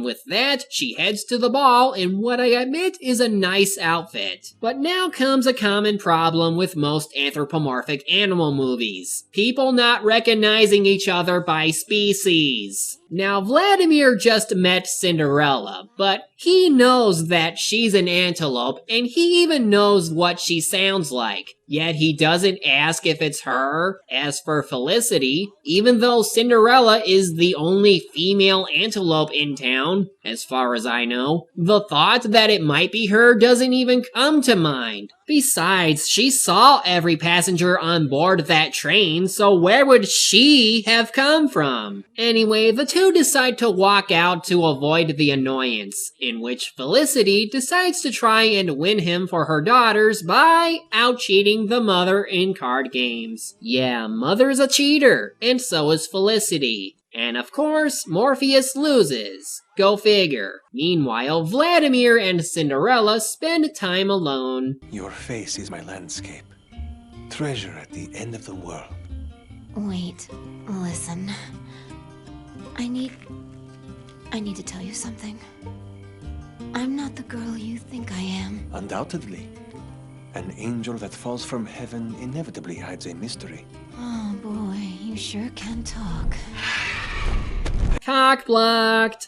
And with that, she heads to the ball in what I admit is a nice outfit. But now comes a common problem with most anthropomorphic animal movies. People not recognizing each other by species. Now, Vladimir just met Cinderella, but he knows that she's an antelope, and he even knows what she sounds like. Yet he doesn't ask if it's her. As for Felicity, even though Cinderella is the only female antelope in town, as far as I know, the thought that it might be her doesn't even come to mind. Besides, she saw every passenger on board that train, so where would she have come from? Anyway, the two decide to walk out to avoid the annoyance, in which Felicity decides to try and win him for her daughters by out-cheating the mother in card games. Yeah, Mother's a cheater, and so is Felicity. And of course, Morpheus loses. Go figure. Meanwhile, Vladimir and Cinderella spend time alone. Your face is my landscape. Treasure at the end of the world. Wait, listen. I need to tell you something. I'm not the girl you think I am. Undoubtedly. An angel that falls from heaven inevitably hides a mystery. Oh boy, you sure can talk. Cock blocked.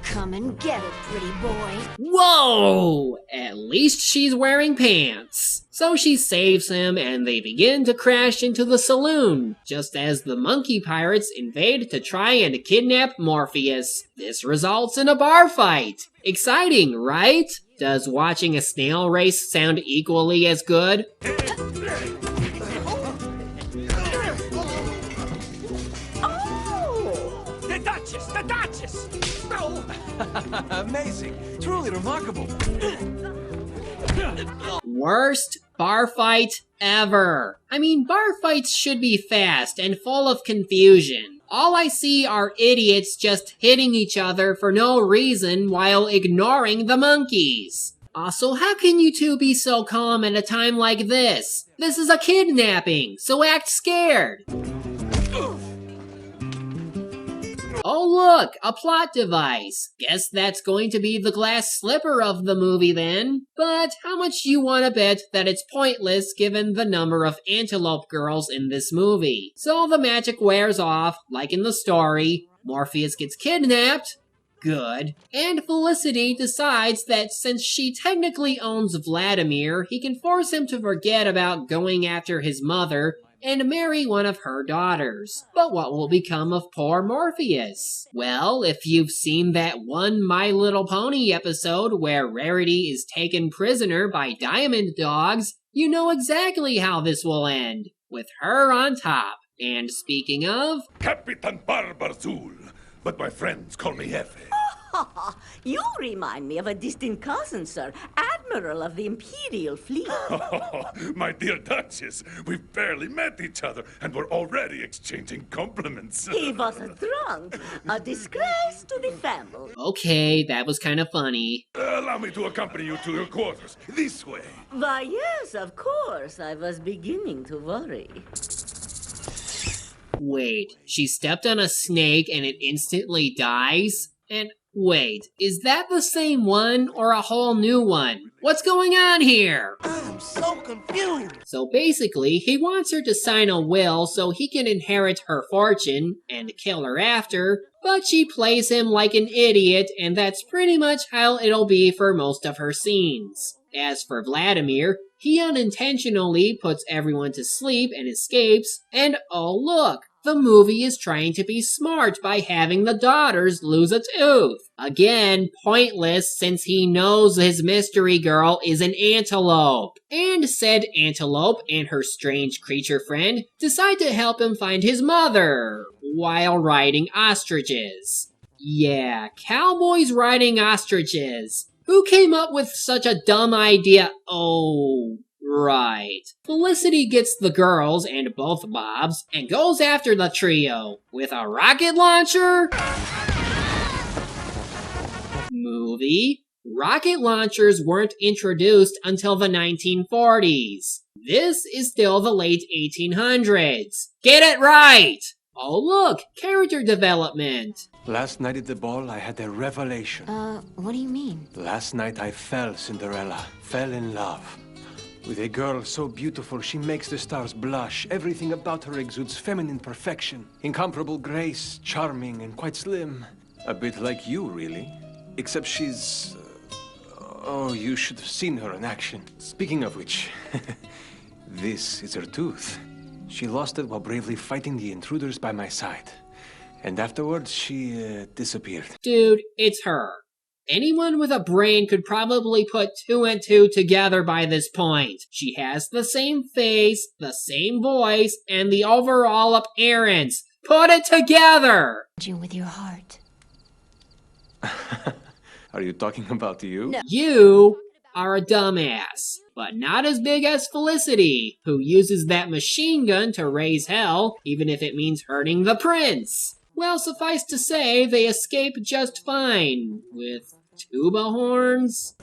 Come and get it, pretty boy. Whoa! At least she's wearing pants. So she saves him and they begin to crash into the saloon, just as the monkey pirates invade to try and kidnap Morpheus. This results in a bar fight. Exciting, right? Does watching a snail race sound equally as good? The Duchess! Oh. Amazing! Truly remarkable! Worst bar fight ever. I mean, bar fights should be fast and full of confusion. All I see are idiots just hitting each other for no reason while ignoring the monkeys. Also, how can you two be so calm at a time like this? This is a kidnapping, so act scared. Oh look, a plot device. Guess that's going to be the glass slipper of the movie then. But how much do you want to bet that it's pointless given the number of antelope girls in this movie? So the magic wears off, like in the story. Morpheus gets kidnapped. Good. And Felicity decides that since she technically owns Vladimir, he can force him to forget about going after his mother and marry one of her daughters. But what will become of poor Morpheus? Well, if you've seen that one My Little Pony episode where Rarity is taken prisoner by diamond dogs, you know exactly how this will end, with her on top. And speaking of... Capitan Barbarzul, but my friends call me Jefe. You remind me of a distant cousin, sir. Admiral of the Imperial Fleet. My dear Duchess, we've barely met each other, and we're already exchanging compliments. He was drunk. A disgrace to the family. Okay, that was kind of funny. Allow me to accompany you to your quarters. This way. Why, yes, of course. I was beginning to worry. Wait, she stepped on a snake and it instantly dies? And wait, is that the same one or a whole new one? What's going on here? I'm so confused. So basically, he wants her to sign a will so he can inherit her fortune and kill her after, but she plays him like an idiot, and that's pretty much how it'll be for most of her scenes. As for Vladimir, he unintentionally puts everyone to sleep and escapes, and oh look! The movie is trying to be smart by having the daughters lose a tooth. Again, pointless since he knows his mystery girl is an antelope. And said antelope and her strange creature friend decide to help him find his mother while riding ostriches. Yeah, cowboys riding ostriches. Who came up with such a dumb idea? Oh... right. Felicity gets the girls and both Bobs and goes after the trio with a rocket launcher. Movie. Rocket launchers weren't introduced until the 1940s. This is still the late 1800s. Get it right! Oh look, character development. Last night at the ball, I had a revelation. What do you mean? Last night I fell, Cinderella. Fell in love. With a girl so beautiful, she makes the stars blush. Everything about her exudes feminine perfection. Incomparable grace, charming and quite slim. A bit like you, really. Except she's... oh, you should have seen her in action. Speaking of which, this is her tooth. She lost it while bravely fighting the intruders by my side. And afterwards, she disappeared. Dude, it's her. Anyone with a brain could probably put 2 and 2 together by this point. She has the same face, the same voice, and the overall appearance. Put it together! You with your heart. Are you talking about you? No. You are a dumbass, but not as big as Felicity, who uses that machine gun to raise hell, even if it means hurting the prince. Well, suffice to say, they escape just fine, with tuba horns.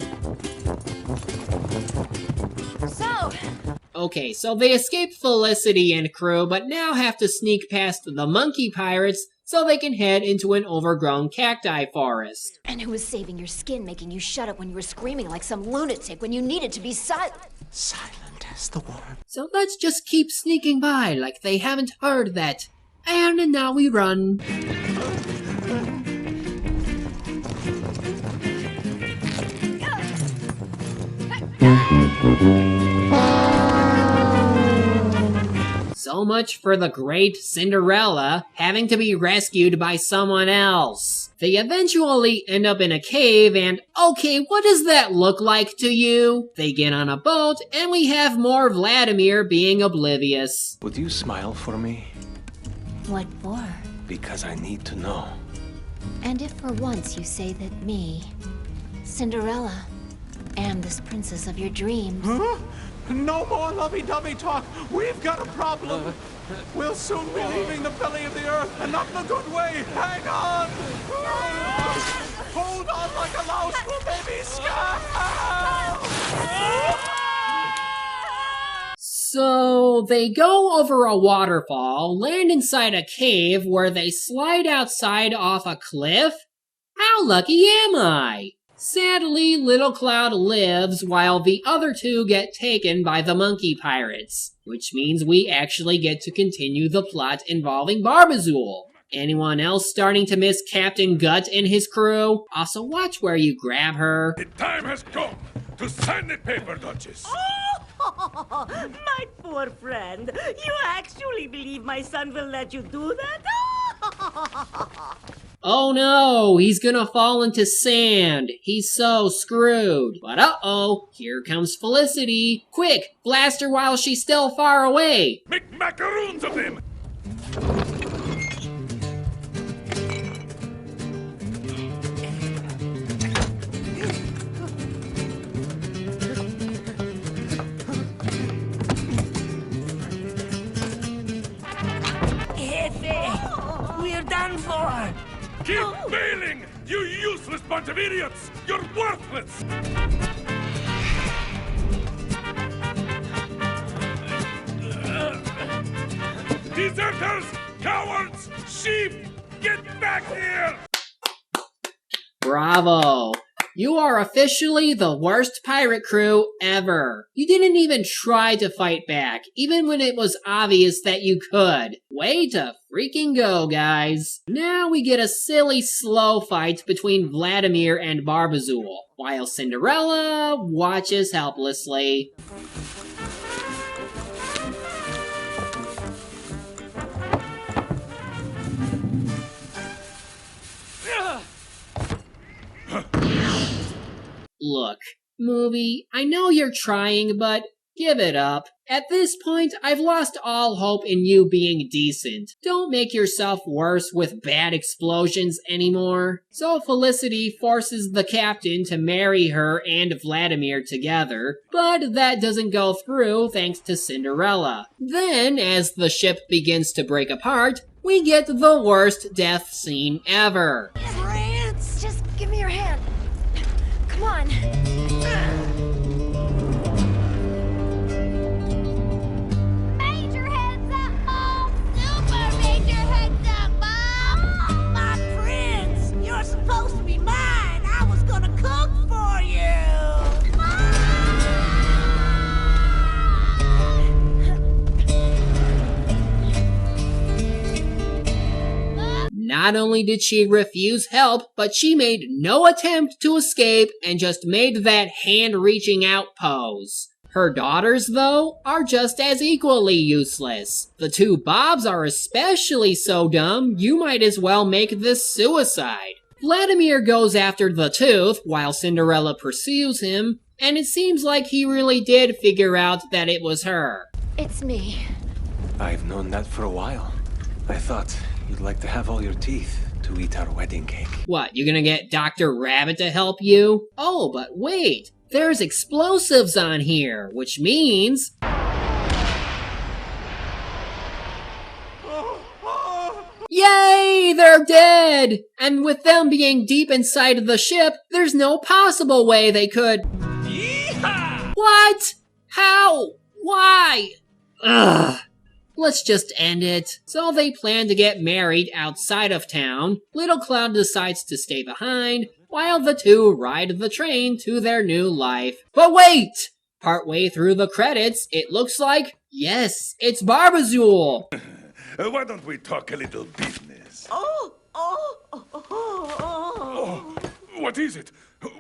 Okay, so they escape Felicity and crew, but now have to sneak past the monkey pirates so they can head into an overgrown cacti forest. And who was saving your skin, making you shut up when you were screaming like some lunatic when you needed to be silent? Silent as the worm. So let's just keep sneaking by like they haven't heard that. And now we run. So much for the great Cinderella having to be rescued by someone else. They eventually end up in a cave and, okay, what does that look like to you? They get on a boat and we have more Vladimir being oblivious. Would you smile for me? What for? Because I need to know. And if for once you say that me, Cinderella, am this princess of your dreams. Huh? No more lovey-dovey talk. We've got a problem. We'll soon be leaving the belly of the earth, and not in a good way. Hang on. Hold on like a louse for baby scout. So they go over a waterfall, land inside a cave where they slide outside off a cliff? How lucky am I? Sadly, Little Cloud lives while the other two get taken by the monkey pirates, which means we actually get to continue the plot involving Barbazool. Anyone else starting to miss Captain Gut and his crew? Also, watch where you grab her. The time has come to sign the paper, Duchess. Oh, my poor friend. You actually believe my son will let you do that? Oh no, he's gonna fall into sand. He's so screwed. But uh-oh, here comes Felicity. Quick, blast her while she's still far away. Make macaroons of them! We're done for. Keep bailing, you useless bunch of idiots! You're worthless! Deserters! Cowards! Sheep! Get back here! Bravo. You are officially the worst pirate crew ever. You didn't even try to fight back, even when it was obvious that you could. Way to freaking go, guys. Now we get a silly slow fight between Vladimir and Barbazool, while Cinderella watches helplessly. Look, movie, I know you're trying, but give it up. At this point, I've lost all hope in you being decent. Don't make yourself worse with bad explosions anymore. So Felicity forces the captain to marry her and Vladimir together, but that doesn't go through thanks to Cinderella. Then, as the ship begins to break apart, we get the worst death scene ever. France, just give me your hand. Come on. Major heads up, Mom! Super major heads up, Mom! My prince. Not only did she refuse help, but she made no attempt to escape and just made that hand reaching out pose. Her daughters, though, are just as equally useless. The two Bobs are especially so dumb, you might as well make this suicide. Vladimir goes after the tooth while Cinderella pursues him, and it seems like he really did figure out that it was her. It's me. I've known that for a while. I thought you'd like to have all your teeth to eat our wedding cake. What, you gonna get Dr. Rabbit to help you? Oh, but wait, there's explosives on here, which means... Yay, they're dead! And with them being deep inside the ship, there's no possible way they could... Yeehaw! What? How? Why? Ugh. Let's just end it. So they plan to get married outside of town. Little Cloud decides to stay behind, while the two ride the train to their new life. But wait! Partway through the credits, it looks like, yes, it's Barbazool! Why don't we talk a little business? Oh. Oh, what is it?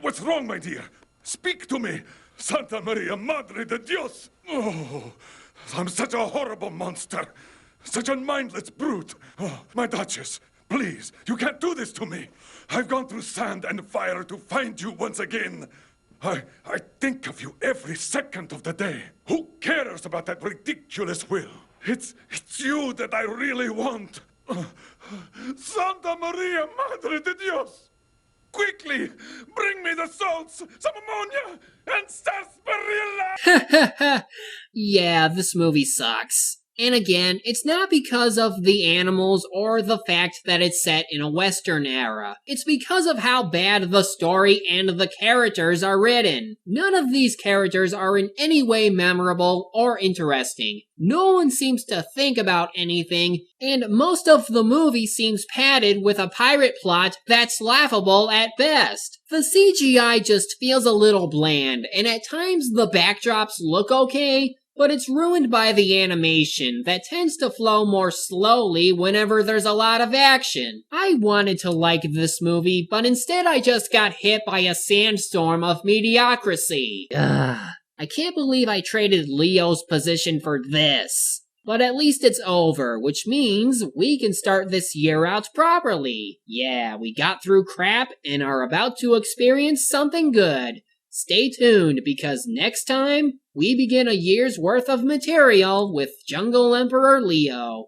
What's wrong, my dear? Speak to me. Santa Maria Madre de Dios. Oh, I'm such a horrible monster. Such a mindless brute. Oh, my Duchess, please, you can't do this to me. I've gone through sand and fire to find you once again. I think of you every second of the day. Who cares about that ridiculous will? It's you that I really want. Santa Maria Madre de Dios! Quickly, bring me the salts, some ammonia, and sarsaparilla! Yeah, this movie sucks. And again, it's not because of the animals or the fact that it's set in a Western era. It's because of how bad the story and the characters are written. None of these characters are in any way memorable or interesting. No one seems to think about anything, and most of the movie seems padded with a pirate plot that's laughable at best. The CGI just feels a little bland, and at times the backdrops look okay, but it's ruined by the animation that tends to flow more slowly whenever there's a lot of action. I wanted to like this movie, but instead I just got hit by a sandstorm of mediocrity. Ugh. I can't believe I traded Leo's position for this. But at least it's over, which means we can start this year out properly. Yeah, we got through crap and are about to experience something good. Stay tuned, because next time, we begin a year's worth of material with Jungle Emperor Leo.